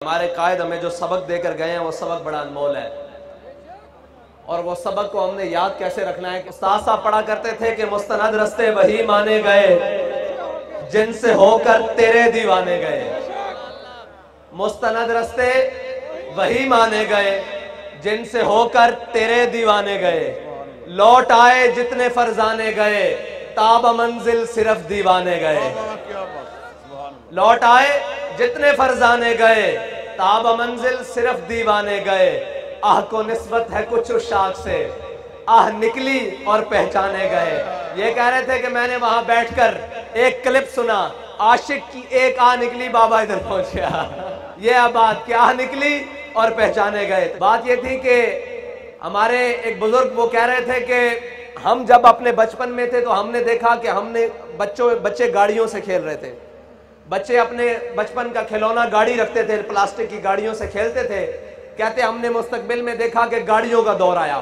हमारे कायद हमें जो सबक देकर गए हैं वो सबक बड़ा अनमोल है, और वो सबक को हमने याद कैसे रखना है। उस्ताद साहब पढ़ा करते थे कि मुस्तनद रस्ते वही माने गए जिनसे होकर तेरे दीवाने गए। मुस्तनद रस्ते वही माने गए जिनसे होकर तेरे दीवाने गए। लौट आए जितने फरजाने गए, ताब मंजिल सिर्फ दीवाने गए। लौट आए जितने फरजाने गए, ताब मंजिल सिर्फ दीवाने गए। आह को निस्बत है कुछ उस शाख से, आह निकली और पहचाने गए। ये कह रहे थे कि मैंने वहां बैठकर एक क्लिप सुना, आशिक की एक आह निकली, बाबा इधर पहुंच गया। ये बात कि आह निकली और पहचाने गए। बात ये थी कि हमारे एक बुजुर्ग वो कह रहे थे कि हम जब अपने बचपन में थे तो हमने देखा कि हमने बच्चे गाड़ियों से खेल रहे थे। बच्चे अपने बचपन का खिलौना गाड़ी रखते थे, प्लास्टिक की गाड़ियों से खेलते थे। कहते हमने मुस्तकबिल में देखा कि गाड़ियों का दौर आया।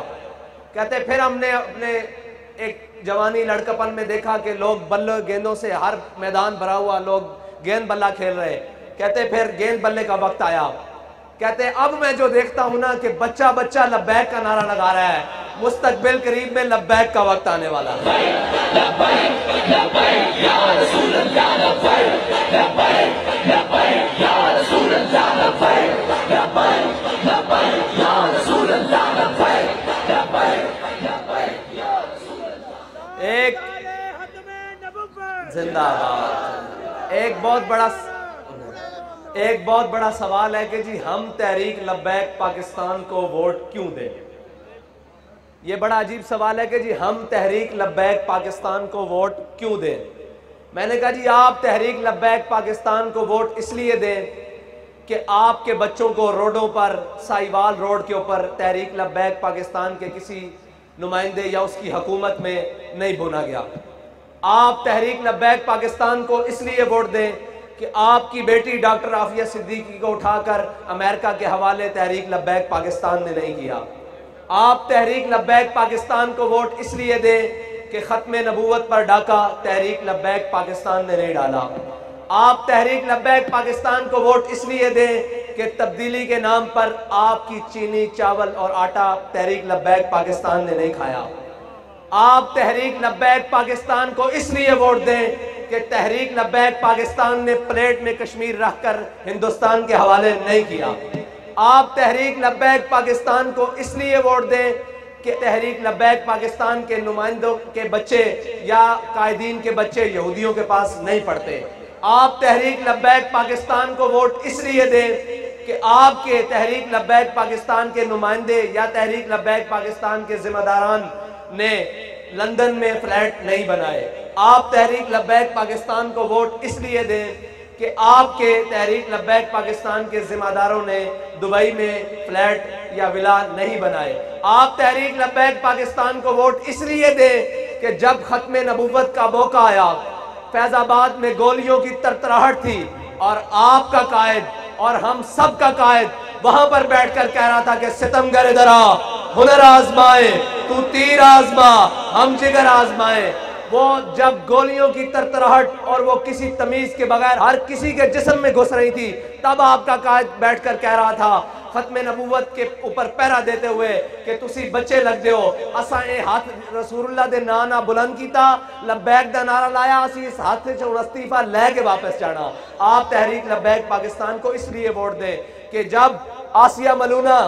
कहते फिर हमने अपने एक जवानी लड़कपन में देखा कि लोग बल्ले गेंदों से, हर मैदान भरा हुआ, लोग गेंद बल्ला खेल रहे। कहते फिर गेंद बल्ले का वक्त आया। कहते अब मैं जो देखता हूं ना कि बच्चा बच्चा लब्बैक का नारा लगा रहा है। मुस्तकबिल करीब में लब्बैक का वक्त आने वाला है। एक जिंदाबाद। एक बहुत बड़ा सवाल है कि जी हम तहरीक लब्बैक पाकिस्तान को वोट क्यों दें। ये बड़ा अजीब सवाल है कि जी हम तहरीक लब्बैक पाकिस्तान को वोट क्यों दें। मैंने कहा जी आप तहरीक लब्बैक पाकिस्तान को वोट इसलिए दें कि आपके बच्चों को रोडों पर, साहिवाल रोड के ऊपर तहरीक लब्बैक पाकिस्तान के किसी नुमाइंदे या उसकी हुकूमत में नहीं भुना गया। आप तहरीक लब्बैक पाकिस्तान को इसलिए वोट दें कि आपकी बेटी डॉक्टर आफिया सिद्दीकी को उठाकर अमेरिका के हवाले तहरीक लब्बैक पाकिस्तान ने नहीं किया। आप तहरीक लब्बैक पाकिस्तान को वोट इसलिए दें कि खत्मे नबूवत पर डाका तहरीक लब्बैक पाकिस्तान ने नहीं डाला। आप तहरीक लब्बैक पाकिस्तान को वोट इसलिए दें कि तब्दीली के नाम पर आपकी चीनी, चावल और आटा तहरीक लब्बैक पाकिस्तान ने नहीं खाया। आप तहरीक लब्बैक पाकिस्तान को इसलिए वोट दें कि तहरीक लब्बैक पाकिस्तान ने प्लेट में कश्मीर रखकर हिंदुस्तान के हवाले नहीं किया। आप तहरीक लब्बैक पाकिस्तान को इसलिए वोट दें कि तहरीक लब्बैक पाकिस्तान के नुमाइंदों के बच्चे या कायदीन के बच्चे यहूदियों के पास नहीं पढ़ते। आप तहरीक लब्बैक पाकिस्तान को वोट इसलिए दें कि आपके तहरीक लब्बैक पाकिस्तान के नुमाइंदे या तहरीक लब्बैक पाकिस्तान के जिम्मेदारान ने लंदन में फ्लैट नहीं बनाए। आप तहरीक लब्बैक पाकिस्तान को वोट इसलिए दें कि आपके तहरीक लब्बैक पाकिस्तान के जिम्मेदारों ने दुबई में फ्लैट या विला नहीं बनाए। आप तहरीक लब्बैक पाकिस्तान को वोट इसलिए दें कि जब खत्मे नबूवत का मौका आया, फैजाबाद में गोलियों की तरतराहट थी और आपका कायद और हम सब का कायद वहां पर बैठकर कह रहा था कि सितमगर इधर आ, हुनर आजमाए, तू तीर आजमा, हम जिगर आजमाए। वो जब गोलियों की तरतराहट और वो किसी तमीज के बगैर हर किसी के जिस्म में घुस रही थी, तब आपका कायद बैठकर कह रहा था खत्मे नबूवत के ऊपर पहरा देते हुए कि तुसी बच्चे लग जाओ, असा ए हाथ रसूलुल्लाह दे नाना बुलंद कीता, लब्बैक दा नारा लाया, असी इस हाथ से इस्तीफा लेके वापस जाना। आप तहरीक लब्बैक पाकिस्तान को इसलिए वोट दें कि जब आसिया मलूना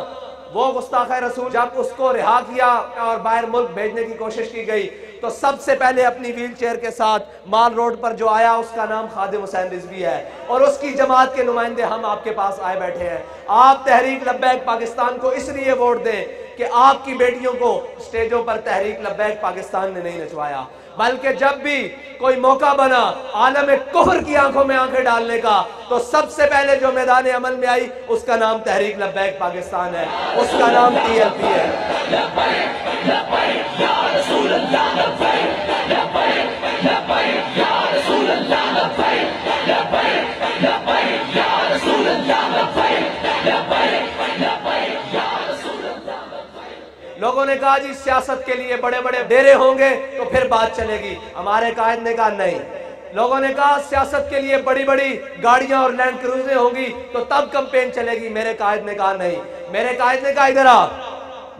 वो गुस्ताखे रसूल जब उसको रिहा किया और बाहर मुल्क भेजने की कोशिश की गई, तो सबसे पहले अपनी व्हील चेयर के साथ माल रोड पर जो आया उसका नाम खादिम हुसैन रिजवी है और उसकी जमात के नुमाइंदे हम आपके पास आए बैठे हैं। आप तहरीक लब्बैक पाकिस्तान को इसलिए वोट दें कि आपकी बेटियों को स्टेजों पर तहरीक लब्बैक पाकिस्तान ने नहीं नचवाया, बल्कि जब भी कोई मौका बना आलम कुफ्र की आंखों में आंखें डालने का, तो सबसे पहले जो मैदान अमल में आई उसका नाम तहरीक लब्बैक पाकिस्तान है, उसका नाम TLP है। लोगों ने कहा जी सियासत के लिए बड़े बड़े डेरे होंगे तो फिर बात चलेगी। हमारे कायद ने कहा नहीं, लोगों ने कहा सियासत के लिए बड़ी बड़ी गाड़ियां और लैंड क्रूजरें होंगी तो तब कैंपेन चलेगी। मेरे कायद ने कहा नहीं। मेरे कायद ने कहा इधर आ।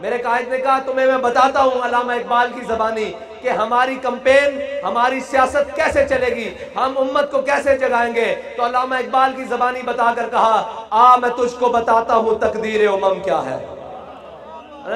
मेरे कायद ने कहा तुम्हें मैं बताता हूं अल्लामा इकबाल की ज़बानी कि हमारी कैंपेन, हमारी सियासत कैसे चलेगी, हम उम्मत को कैसे जगाएंगे। तो अल्लामा इकबाल की ज़बानी बताकर कहा, आ मैं तुझको बताता हूं तकदीर उमम क्या है।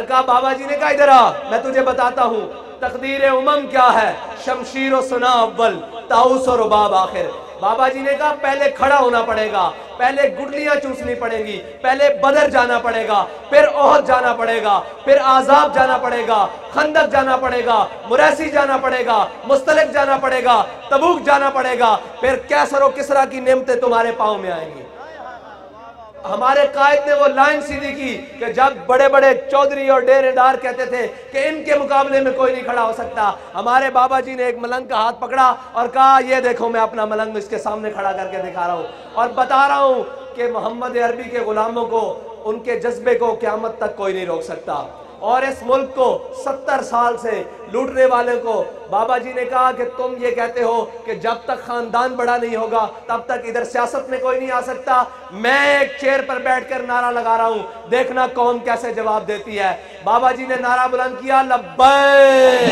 कहा बाबा जी ने कहा इधर आ, मैं तुझे बताता हूं तकदीर उमम क्या है। शमशीर और सुना अव्वल, ताउस और रुबाब आखिर। बाबा जी ने कहा पहले खड़ा होना पड़ेगा, पहले गुठलियां चूसनी पड़ेंगी, पहले बदर जाना पड़ेगा, फिर ओहद जाना पड़ेगा, फिर आजाब जाना पड़ेगा, खंदक जाना पड़ेगा, मुरैसी जाना पड़ेगा, मुस्तलिक जाना पड़ेगा, तबूक जाना पड़ेगा, फिर कैसर और किसरा की नेमतें तुम्हारे पांव में आएंगी। हमारे कायद ने वो लाइन सीधी की कि जब बड़े बड़े चौधरी और डेरेदार कहते थे कि इनके मुकाबले में कोई नहीं खड़ा हो सकता, हमारे बाबा जी ने एक मलंग का हाथ पकड़ा और कहा ये देखो मैं अपना मलंग इसके सामने खड़ा करके दिखा रहा हूं और बता रहा हूं कि मोहम्मद अरबी के गुलामों को, उनके जज्बे को क़यामत तक कोई नहीं रोक सकता। और इस मुल्क को 70 साल से लूटने वाले को बाबा जी ने कहा कि तुम ये कहते हो कि जब तक खानदान बड़ा नहीं होगा तब तक इधर सियासत में कोई नहीं आ सकता। मैं एक चेयर पर बैठकर नारा लगा रहा हूं, देखना कौम कैसे जवाब देती है। बाबा जी ने नारा बुलंद किया, लब्बैक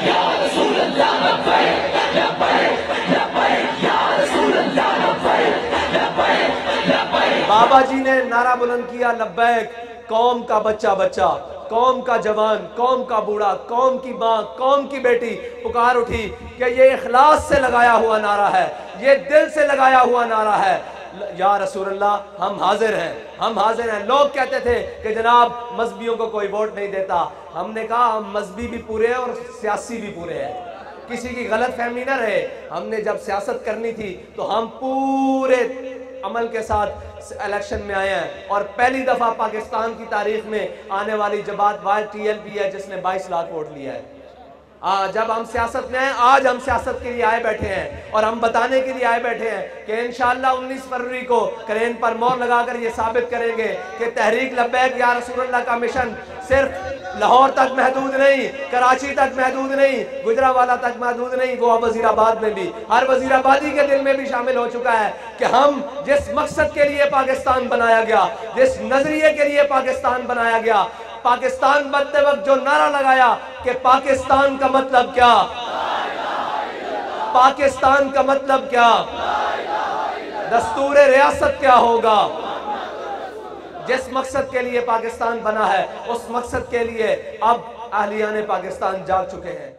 या रसूल अल्लाह, लब्बैक लब्बैक लब्बैक या रसूल अल्लाह, लब्बैक लब्बैक लब्बैक। बाबा जी ने नारा बुलंद किया, लब्बैक। कौम का बच्चा बच्चा, कौम का जवान, कौम का बूढ़ा, कौम की माँ, कौम की बेटी पुकार उठी कि ये इखलास से लगाया हुआ नारा है, ये दिल से लगाया हुआ नारा है, या रसूल अल्लाह हम हाजिर हैं, हम हाजिर हैं। लोग कहते थे कि जनाब मजहबियों को कोई वोट नहीं देता। हमने कहा हम मजहबी भी पूरे हैं और सियासी भी पूरे हैं, किसी की गलत फहमी ना रहे। हमने जब सियासत करनी थी तो हम पूरे अमल के साथ इलेक्शन में आए हैं और पहली दफा पाकिस्तान की तारीख में आने वाली जमात वाहिद TLP है जिसने 22 लाख वोट लिया है। जब हम सियासत में आए, आज हम सियासत के लिए आए बैठे हैं और हम बताने के लिए आए बैठे हैं कि इंशाअल्लाह 19 फरवरी को क्रेन पर मोहर लगाकर ये साबित करेंगे कि तहरीक लब्बैक या रसूल अल्लाह का मिशन सिर्फ लाहौर तक महदूद नहीं, कराची तक महदूद नहीं, गुजरावाला तक महदूद नहीं, वो वजीराबाद में भी, हर वजीराबादी के दिल में भी शामिल हो चुका है कि हम जिस मकसद के लिए पाकिस्तान बनाया गया, जिस नजरिए के लिए पाकिस्तान बनाया गया, पाकिस्तान बनते वक्त जो नारा लगाया कि पाकिस्तान का मतलब क्या, पाकिस्तान का मतलब क्या, दस्तूर रियासत क्या होगा, जिस मकसद के लिए पाकिस्तान बना है उस मकसद के लिए अब अहलियाने पाकिस्तान जाग चुके हैं।